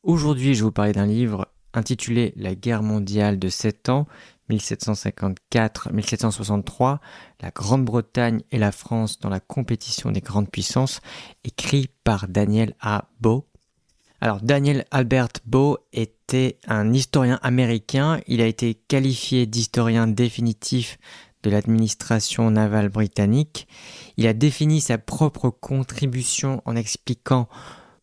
Aujourd'hui, je vais vous parler d'un livre intitulé La guerre mondiale de 7 ans, 1754-1763, la Grande-Bretagne et la France dans la compétition des grandes puissances, écrit par Daniel A. Bow. Alors, Daniel Albert Bow était un historien américain. Il a été qualifié d'historien définitif de l'administration navale britannique. Il a défini sa propre contribution en expliquant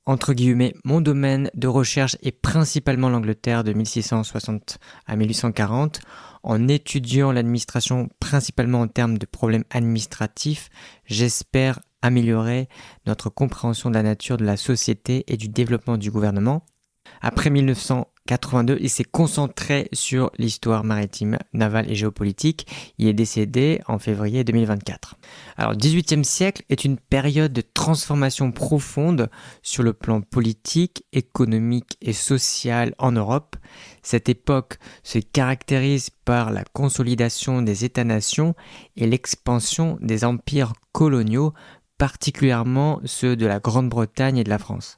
entre guillemets, mon domaine de recherche est principalement l'Angleterre de 1660 à 1840. En étudiant l'administration principalement en termes de problèmes administratifs, j'espère améliorer notre compréhension de la nature de la société et du développement du gouvernement. Après 1982, il s'est concentré sur l'histoire maritime, navale et géopolitique. Il est décédé en février 2024. Alors, le XVIIIe siècle est une période de transformation profonde sur le plan politique, économique et social en Europe. Cette époque se caractérise par la consolidation des États-nations et l'expansion des empires coloniaux, particulièrement ceux de la Grande-Bretagne et de la France.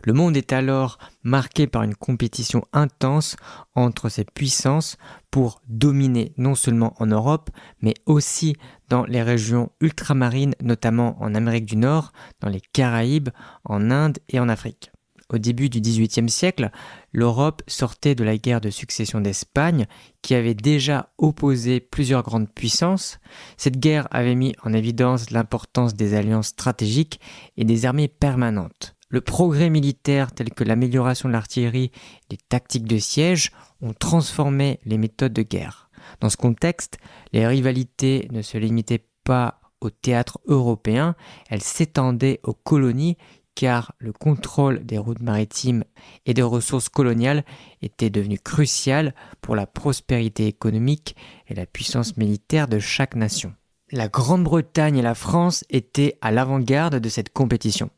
Le monde est alors marqué par une compétition intense entre ces puissances pour dominer non seulement en Europe, mais aussi dans les régions ultramarines, notamment en Amérique du Nord, dans les Caraïbes, en Inde et en Afrique. Au début du XVIIIe siècle, l'Europe sortait de la guerre de succession d'Espagne, qui avait déjà opposé plusieurs grandes puissances. Cette guerre avait mis en évidence l'importance des alliances stratégiques et des armées permanentes. Le progrès militaire tel que l'amélioration de l'artillerie et les tactiques de siège ont transformé les méthodes de guerre. Dans ce contexte, les rivalités ne se limitaient pas au théâtre européen, elles s'étendaient aux colonies car le contrôle des routes maritimes et des ressources coloniales était devenu crucial pour la prospérité économique et la puissance militaire de chaque nation. La Grande-Bretagne et la France étaient à l'avant-garde de cette compétition.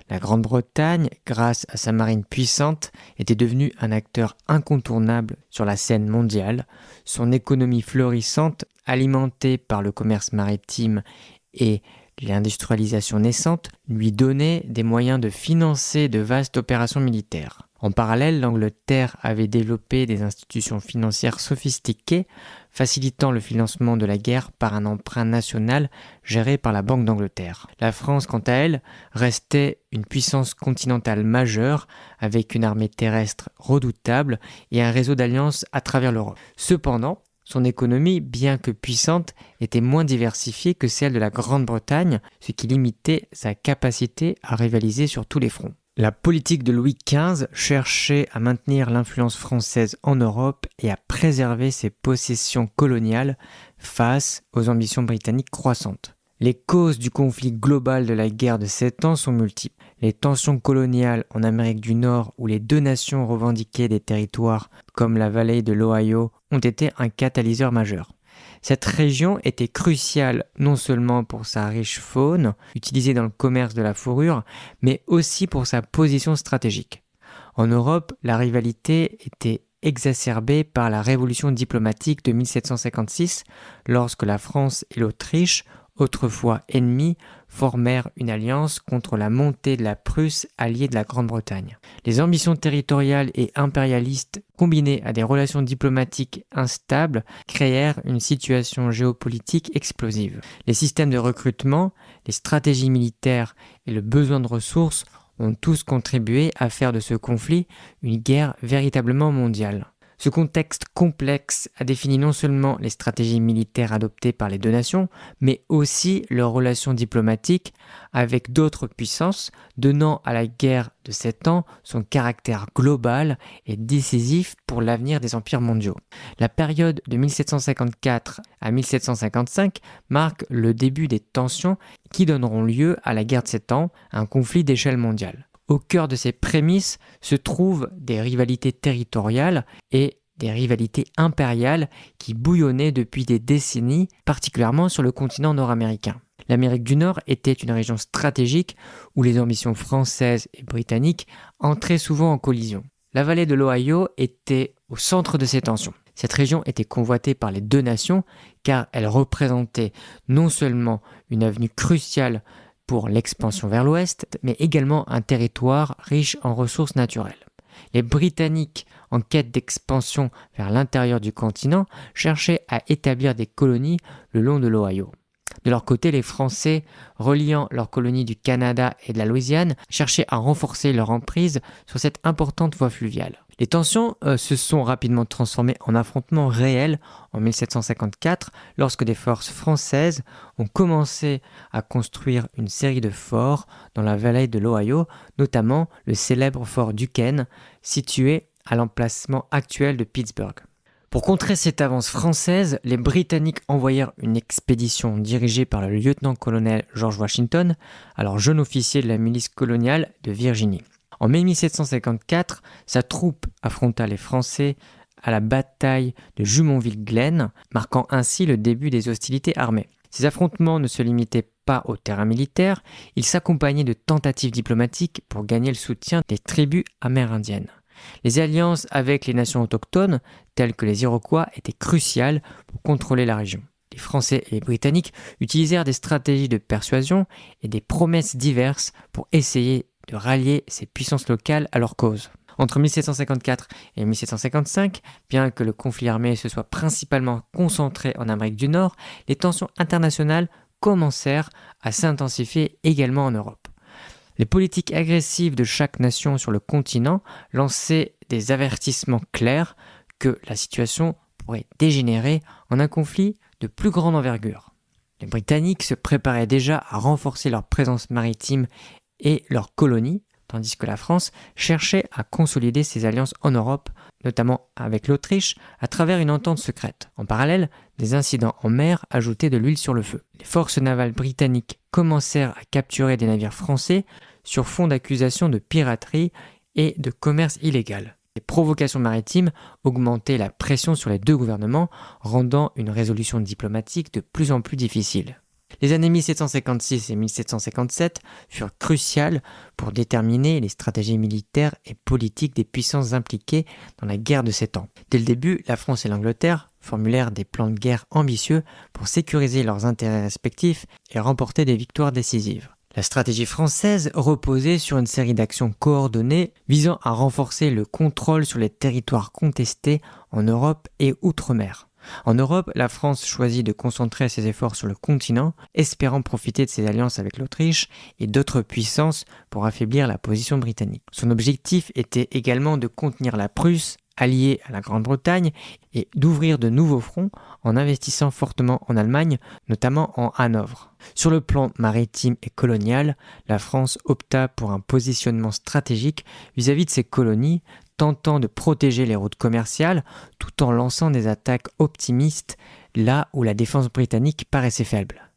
La Grande-Bretagne, grâce à sa marine puissante, était devenue un acteur incontournable sur la scène mondiale. Son économie florissante, alimentée par le commerce maritime et l'industrialisation naissante, lui donnait des moyens de financer de vastes opérations militaires. En parallèle, l'Angleterre avait développé des institutions financières sophistiquées, facilitant le financement de la guerre par un emprunt national géré par la Banque d'Angleterre. La France, quant à elle, restait une puissance continentale majeure, avec une armée terrestre redoutable et un réseau d'alliances à travers l'Europe. Cependant, son économie, bien que puissante, était moins diversifiée que celle de la Grande-Bretagne, ce qui limitait sa capacité à rivaliser sur tous les fronts. La politique de Louis XV cherchait à maintenir l'influence française en Europe et à préserver ses possessions coloniales face aux ambitions britanniques croissantes. Les causes du conflit global de la guerre de 7 ans sont multiples. Les tensions coloniales en Amérique du Nord, où les deux nations revendiquaient des territoires comme la vallée de l'Ohio, ont été un catalyseur majeur. Cette région était cruciale non seulement pour sa riche faune, utilisée dans le commerce de la fourrure, mais aussi pour sa position stratégique. En Europe, la rivalité était exacerbée par la révolution diplomatique de 1756, lorsque la France et l'Autriche, autrefois ennemis, formèrent une alliance contre la montée de la Prusse alliée de la Grande-Bretagne. Les ambitions territoriales et impérialistes, combinées à des relations diplomatiques instables, créèrent une situation géopolitique explosive. Les systèmes de recrutement, les stratégies militaires et le besoin de ressources ont tous contribué à faire de ce conflit une guerre véritablement mondiale. Ce contexte complexe a défini non seulement les stratégies militaires adoptées par les deux nations, mais aussi leurs relations diplomatiques avec d'autres puissances, donnant à la guerre de 7 ans son caractère global et décisif pour l'avenir des empires mondiaux. La période de 1754 à 1755 marque le début des tensions qui donneront lieu à la guerre de 7 ans, un conflit d'échelle mondiale. Au cœur de ces prémices se trouvent des rivalités territoriales et des rivalités impériales qui bouillonnaient depuis des décennies, particulièrement sur le continent nord-américain. L'Amérique du Nord était une région stratégique où les ambitions françaises et britanniques entraient souvent en collision. La vallée de l'Ohio était au centre de ces tensions. Cette région était convoitée par les deux nations car elle représentait non seulement une avenue cruciale pour l'expansion vers l'ouest, mais également un territoire riche en ressources naturelles. Les Britanniques, en quête d'expansion vers l'intérieur du continent, cherchaient à établir des colonies le long de l'Ohio. De leur côté, les Français, reliant leurs colonies du Canada et de la Louisiane, cherchaient à renforcer leur emprise sur cette importante voie fluviale. Les tensions se sont rapidement transformées en affrontements réels en 1754 lorsque des forces françaises ont commencé à construire une série de forts dans la vallée de l'Ohio, notamment le célèbre fort Duquesne, situé à l'emplacement actuel de Pittsburgh. Pour contrer cette avance française, les Britanniques envoyèrent une expédition dirigée par le lieutenant-colonel George Washington, alors jeune officier de la milice coloniale de Virginie. En mai 1754, sa troupe affronta les Français à la bataille de Jumonville-Glen, marquant ainsi le début des hostilités armées. Ces affrontements ne se limitaient pas au terrain militaire, ils s'accompagnaient de tentatives diplomatiques pour gagner le soutien des tribus amérindiennes. Les alliances avec les nations autochtones, telles que les Iroquois, étaient cruciales pour contrôler la région. Les Français et les Britanniques utilisèrent des stratégies de persuasion et des promesses diverses pour essayer de rallier ces puissances locales à leur cause. Entre 1754 et 1755, bien que le conflit armé se soit principalement concentré en Amérique du Nord, les tensions internationales commencèrent à s'intensifier également en Europe. Les politiques agressives de chaque nation sur le continent lançaient des avertissements clairs que la situation pourrait dégénérer en un conflit de plus grande envergure. Les Britanniques se préparaient déjà à renforcer leur présence maritime et leurs colonies, tandis que la France cherchait à consolider ses alliances en Europe, notamment avec l'Autriche, à travers une entente secrète. En parallèle, des incidents en mer ajoutaient de l'huile sur le feu. Les forces navales britanniques commencèrent à capturer des navires français sur fond d'accusations de piraterie et de commerce illégal. Les provocations maritimes augmentaient la pression sur les deux gouvernements, rendant une résolution diplomatique de plus en plus difficile. Les années 1756 et 1757 furent cruciales pour déterminer les stratégies militaires et politiques des puissances impliquées dans la guerre de 7 ans. Dès le début, la France et l'Angleterre formulèrent des plans de guerre ambitieux pour sécuriser leurs intérêts respectifs et remporter des victoires décisives. La stratégie française reposait sur une série d'actions coordonnées visant à renforcer le contrôle sur les territoires contestés en Europe et outre-mer. En Europe, la France choisit de concentrer ses efforts sur le continent, espérant profiter de ses alliances avec l'Autriche et d'autres puissances pour affaiblir la position britannique. Son objectif était également de contenir la Prusse, alliée à la Grande-Bretagne, et d'ouvrir de nouveaux fronts en investissant fortement en Allemagne, notamment en Hanovre. Sur le plan maritime et colonial, la France opta pour un positionnement stratégique vis-à-vis de ses colonies, tentant de protéger les routes commerciales tout en lançant des attaques optimistes là où la défense britannique paraissait faible.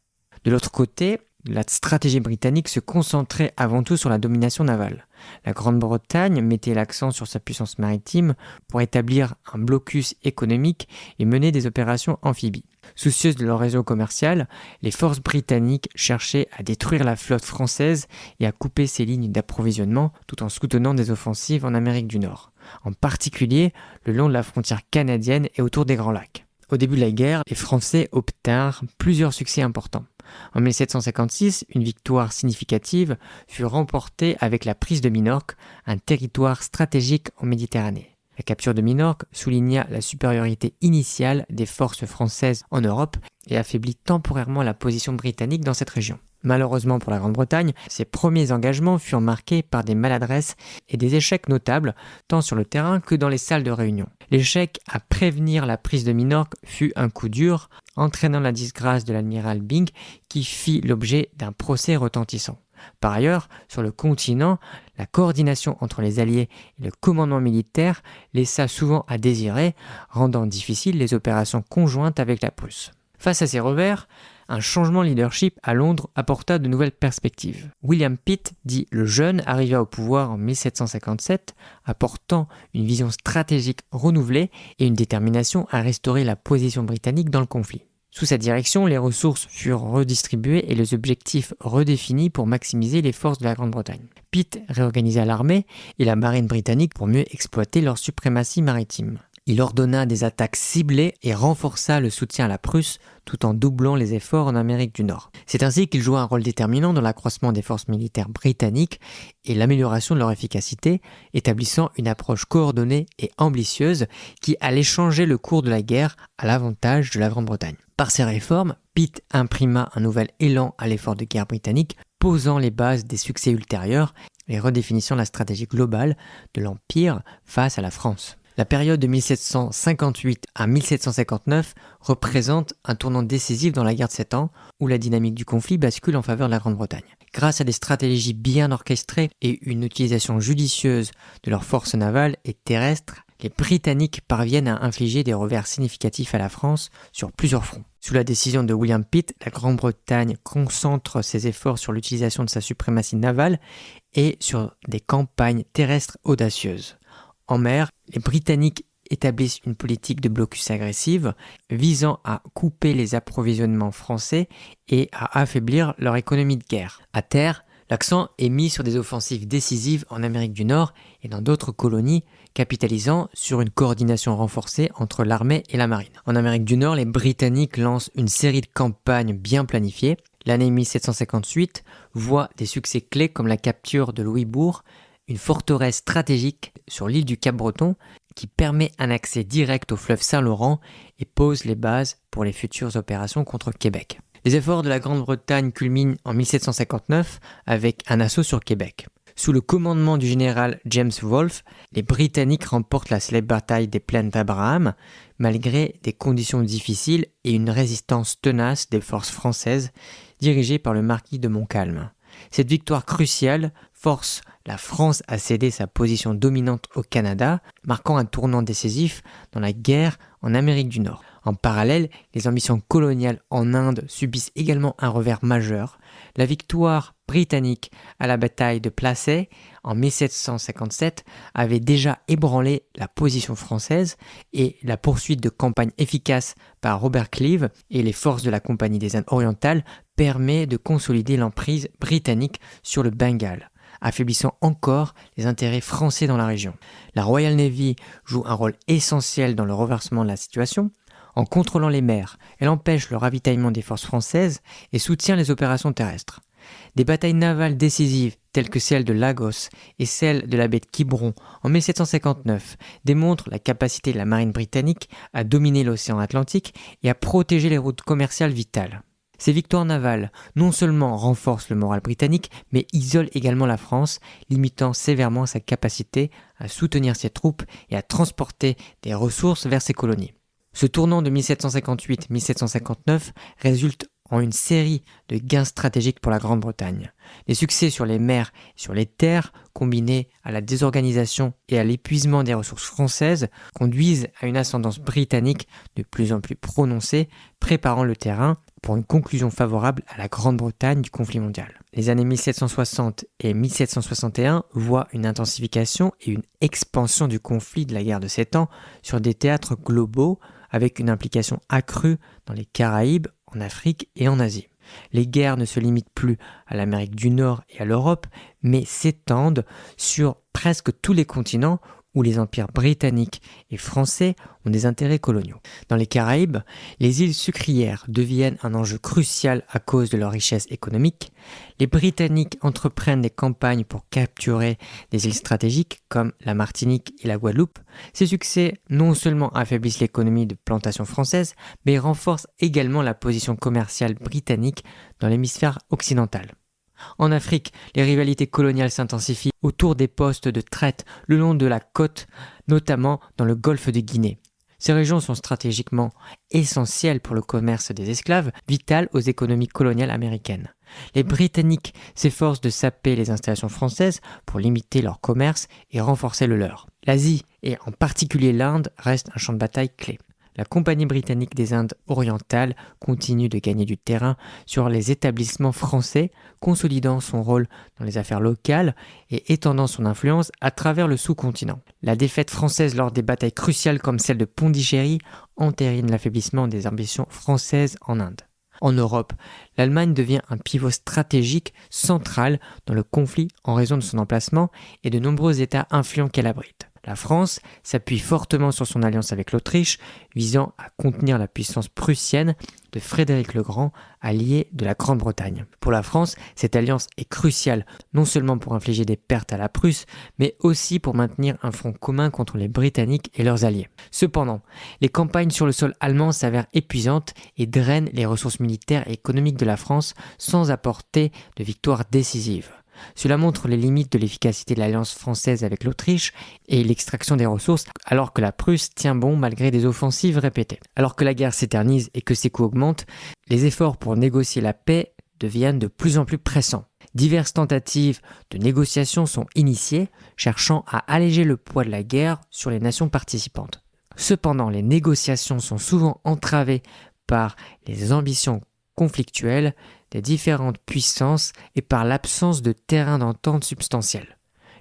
De l'autre côté, la stratégie britannique se concentrait avant tout sur la domination navale. La Grande-Bretagne mettait l'accent sur sa puissance maritime pour établir un blocus économique et mener des opérations amphibies. Soucieuses de leur réseau commercial, les forces britanniques cherchaient à détruire la flotte française et à couper ses lignes d'approvisionnement tout en soutenant des offensives en Amérique du Nord, en particulier le long de la frontière canadienne et autour des Grands Lacs. Au début de la guerre, les Français obtinrent plusieurs succès importants. En 1756, une victoire significative fut remportée avec la prise de Minorque, un territoire stratégique en Méditerranée. La capture de Minorque souligna la supériorité initiale des forces françaises en Europe et affaiblit temporairement la position britannique dans cette région. Malheureusement pour la Grande-Bretagne, ses premiers engagements furent marqués par des maladresses et des échecs notables, tant sur le terrain que dans les salles de réunion. L'échec à prévenir la prise de Minorque fut un coup dur, entraînant la disgrâce de l'amiral Byng qui fit l'objet d'un procès retentissant. Par ailleurs, sur le continent, la coordination entre les Alliés et le commandement militaire laissa souvent à désirer, rendant difficiles les opérations conjointes avec la Prusse. Face à ces revers, un changement de leadership à Londres apporta de nouvelles perspectives. William Pitt, dit le Jeune, arriva au pouvoir en 1757, apportant une vision stratégique renouvelée et une détermination à restaurer la position britannique dans le conflit. Sous sa direction, les ressources furent redistribuées et les objectifs redéfinis pour maximiser les forces de la Grande-Bretagne. Pitt réorganisa l'armée et la marine britannique pour mieux exploiter leur suprématie maritime. Il ordonna des attaques ciblées et renforça le soutien à la Prusse tout en doublant les efforts en Amérique du Nord. C'est ainsi qu'il joua un rôle déterminant dans l'accroissement des forces militaires britanniques et l'amélioration de leur efficacité, établissant une approche coordonnée et ambitieuse qui allait changer le cours de la guerre à l'avantage de la Grande-Bretagne. Par ces réformes, Pitt imprima un nouvel élan à l'effort de guerre britannique, posant les bases des succès ultérieurs et redéfinissant la stratégie globale de l'Empire face à la France. La période de 1758 à 1759 représente un tournant décisif dans la guerre de 7 ans, où la dynamique du conflit bascule en faveur de la Grande-Bretagne. Grâce à des stratégies bien orchestrées et une utilisation judicieuse de leurs forces navales et terrestres, les Britanniques parviennent à infliger des revers significatifs à la France sur plusieurs fronts. Sous la décision de William Pitt, la Grande-Bretagne concentre ses efforts sur l'utilisation de sa suprématie navale et sur des campagnes terrestres audacieuses. En mer, les Britanniques établissent une politique de blocus agressive visant à couper les approvisionnements français et à affaiblir leur économie de guerre. À terre, l'accent est mis sur des offensives décisives en Amérique du Nord et dans d'autres colonies, capitalisant sur une coordination renforcée entre l'armée et la marine. En Amérique du Nord, les Britanniques lancent une série de campagnes bien planifiées. L'année 1758 voit des succès clés comme la capture de Louisbourg, une forteresse stratégique sur l'île du Cap-Breton qui permet un accès direct au fleuve Saint-Laurent et pose les bases pour les futures opérations contre Québec. Les efforts de la Grande-Bretagne culminent en 1759 avec un assaut sur Québec. Sous le commandement du général James Wolfe, les Britanniques remportent la célèbre bataille des Plaines d'Abraham, malgré des conditions difficiles et une résistance tenace des forces françaises dirigées par le marquis de Montcalm. Cette victoire cruciale force la France à céder sa position dominante au Canada, marquant un tournant décisif dans la guerre en Amérique du Nord. En parallèle, les ambitions coloniales en Inde subissent également un revers majeur. La victoire britannique à la bataille de Plassey en 1757 avait déjà ébranlé la position française et la poursuite de campagnes efficaces par Robert Clive et les forces de la Compagnie des Indes orientales permet de consolider l'emprise britannique sur le Bengale, affaiblissant encore les intérêts français dans la région. La Royal Navy joue un rôle essentiel dans le renversement de la situation. En contrôlant les mers, elle empêche le ravitaillement des forces françaises et soutient les opérations terrestres. Des batailles navales décisives telles que celle de Lagos et celle de la baie de Quiberon en 1759 démontrent la capacité de la marine britannique à dominer l'océan Atlantique et à protéger les routes commerciales vitales. Ces victoires navales non seulement renforcent le moral britannique, mais isolent également la France, limitant sévèrement sa capacité à soutenir ses troupes et à transporter des ressources vers ses colonies. Ce tournant de 1758-1759 résulte en une série de gains stratégiques pour la Grande-Bretagne. Les succès sur les mers et sur les terres, combinés à la désorganisation et à l'épuisement des ressources françaises, conduisent à une ascendance britannique de plus en plus prononcée, préparant le terrain pour une conclusion favorable à la Grande-Bretagne du conflit mondial. Les années 1760 et 1761 voient une intensification et une expansion du conflit de la guerre de 7 ans sur des théâtres globaux avec une implication accrue dans les Caraïbes, en Afrique et en Asie. Les guerres ne se limitent plus à l'Amérique du Nord et à l'Europe, mais s'étendent sur presque tous les continents où les empires britanniques et français ont des intérêts coloniaux. Dans les Caraïbes, les îles sucrières deviennent un enjeu crucial à cause de leur richesse économique. Les Britanniques entreprennent des campagnes pour capturer des îles stratégiques comme la Martinique et la Guadeloupe. Ces succès non seulement affaiblissent l'économie de plantations françaises, mais renforcent également la position commerciale britannique dans l'hémisphère occidental. En Afrique, les rivalités coloniales s'intensifient autour des postes de traite le long de la côte, notamment dans le golfe de Guinée. Ces régions sont stratégiquement essentielles pour le commerce des esclaves, vitales aux économies coloniales américaines. Les Britanniques s'efforcent de saper les installations françaises pour limiter leur commerce et renforcer le leur. L'Asie, et en particulier l'Inde, reste un champ de bataille clé. La Compagnie britannique des Indes orientales continue de gagner du terrain sur les établissements français, consolidant son rôle dans les affaires locales et étendant son influence à travers le sous-continent. La défaite française lors des batailles cruciales comme celle de Pondichéry entérine l'affaiblissement des ambitions françaises en Inde. En Europe, l'Allemagne devient un pivot stratégique central dans le conflit en raison de son emplacement et de nombreux États influents qu'elle abrite. La France s'appuie fortement sur son alliance avec l'Autriche, visant à contenir la puissance prussienne de Frédéric le Grand, allié de la Grande-Bretagne. Pour la France, cette alliance est cruciale, non seulement pour infliger des pertes à la Prusse, mais aussi pour maintenir un front commun contre les Britanniques et leurs alliés. Cependant, les campagnes sur le sol allemand s'avèrent épuisantes et drainent les ressources militaires et économiques de la France sans apporter de victoire décisive. Cela montre les limites de l'efficacité de l'alliance française avec l'Autriche et l'extraction des ressources, alors que la Prusse tient bon malgré des offensives répétées. Alors que la guerre s'éternise et que ses coûts augmentent, les efforts pour négocier la paix deviennent de plus en plus pressants. Diverses tentatives de négociation sont initiées, cherchant à alléger le poids de la guerre sur les nations participantes. Cependant, les négociations sont souvent entravées par les ambitions conflictuelles des différentes puissances et par l'absence de terrain d'entente substantiel.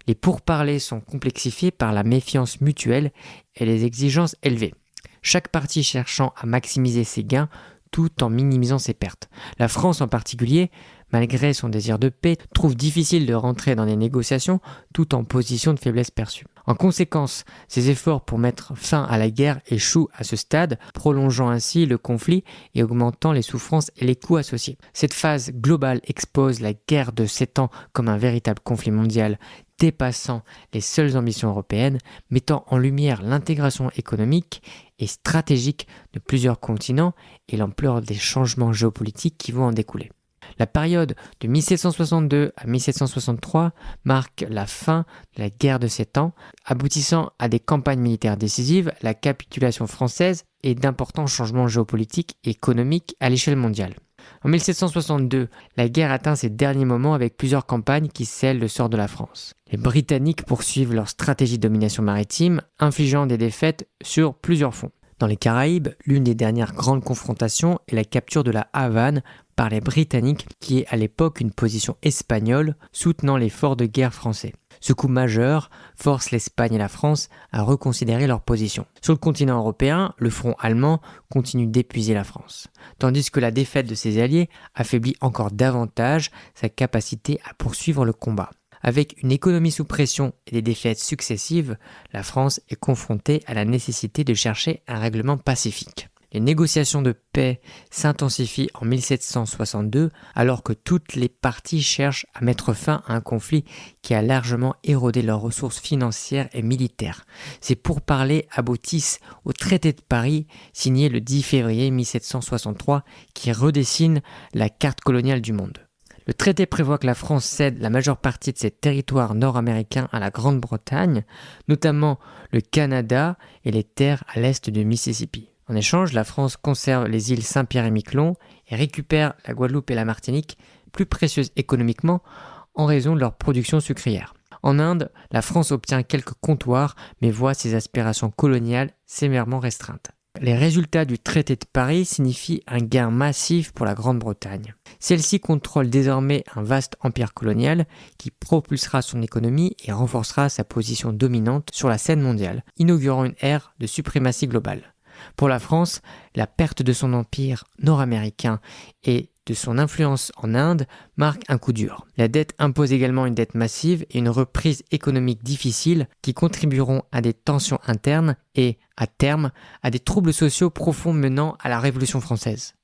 Les pourparlers sont complexifiés par la méfiance mutuelle et les exigences élevées, chaque partie cherchant à maximiser ses gains tout en minimisant ses pertes. La France en particulier, malgré son désir de paix, trouve difficile de rentrer dans des négociations tout en position de faiblesse perçue. En conséquence, ses efforts pour mettre fin à la guerre échouent à ce stade, prolongeant ainsi le conflit et augmentant les souffrances et les coûts associés. Cette phase globale expose la guerre de 7 ans comme un véritable conflit mondial, dépassant les seules ambitions européennes, mettant en lumière l'intégration économique et stratégique de plusieurs continents et l'ampleur des changements géopolitiques qui vont en découler. La période de 1762 à 1763 marque la fin de la guerre de 7 ans, aboutissant à des campagnes militaires décisives, la capitulation française et d'importants changements géopolitiques et économiques à l'échelle mondiale. En 1762, la guerre atteint ses derniers moments avec plusieurs campagnes qui scellent le sort de la France. Les Britanniques poursuivent leur stratégie de domination maritime, infligeant des défaites sur plusieurs fronts. Dans les Caraïbes, l'une des dernières grandes confrontations est la capture de la Havane par les Britanniques, qui est à l'époque une position espagnole soutenant l'effort de guerre français. Ce coup majeur force l'Espagne et la France à reconsidérer leur position. Sur le continent européen, le front allemand continue d'épuiser la France, tandis que la défaite de ses alliés affaiblit encore davantage sa capacité à poursuivre le combat. Avec une économie sous pression et des défaites successives, la France est confrontée à la nécessité de chercher un règlement pacifique. Les négociations de paix s'intensifient en 1762 alors que toutes les parties cherchent à mettre fin à un conflit qui a largement érodé leurs ressources financières et militaires. Ces pourparlers aboutissent au traité de Paris signé le 10 février 1763 qui redessine la carte coloniale du monde. Le traité prévoit que la France cède la majeure partie de ses territoires nord-américains à la Grande-Bretagne, notamment le Canada et les terres à l'est du Mississippi. En échange, la France conserve les îles Saint-Pierre et Miquelon et récupère la Guadeloupe et la Martinique, plus précieuses économiquement en raison de leur production sucrière. En Inde, la France obtient quelques comptoirs mais voit ses aspirations coloniales sévèrement restreintes. Les résultats du traité de Paris signifient un gain massif pour la Grande-Bretagne. Celle-ci contrôle désormais un vaste empire colonial qui propulsera son économie et renforcera sa position dominante sur la scène mondiale, inaugurant une ère de suprématie globale. Pour la France, la perte de son empire nord-américain et de son influence en Inde marque un coup dur. La dette impose également une dette massive et une reprise économique difficile qui contribueront à des tensions internes et, à terme, à des troubles sociaux profonds menant à la Révolution française.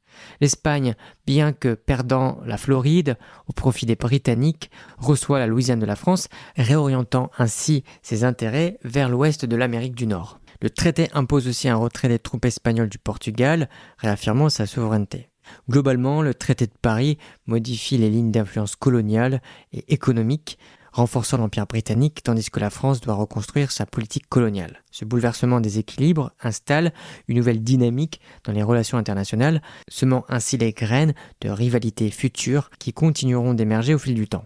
L'Espagne, bien que perdant la Floride au profit des Britanniques, reçoit la Louisiane de la France, réorientant ainsi ses intérêts vers l'ouest de l'Amérique du Nord. Le traité impose aussi un retrait des troupes espagnoles du Portugal, réaffirmant sa souveraineté. Globalement, le traité de Paris modifie les lignes d'influence coloniale et économique, renforçant l'Empire britannique, tandis que la France doit reconstruire sa politique coloniale. Ce bouleversement des équilibres installe une nouvelle dynamique dans les relations internationales, semant ainsi les graines de rivalités futures qui continueront d'émerger au fil du temps.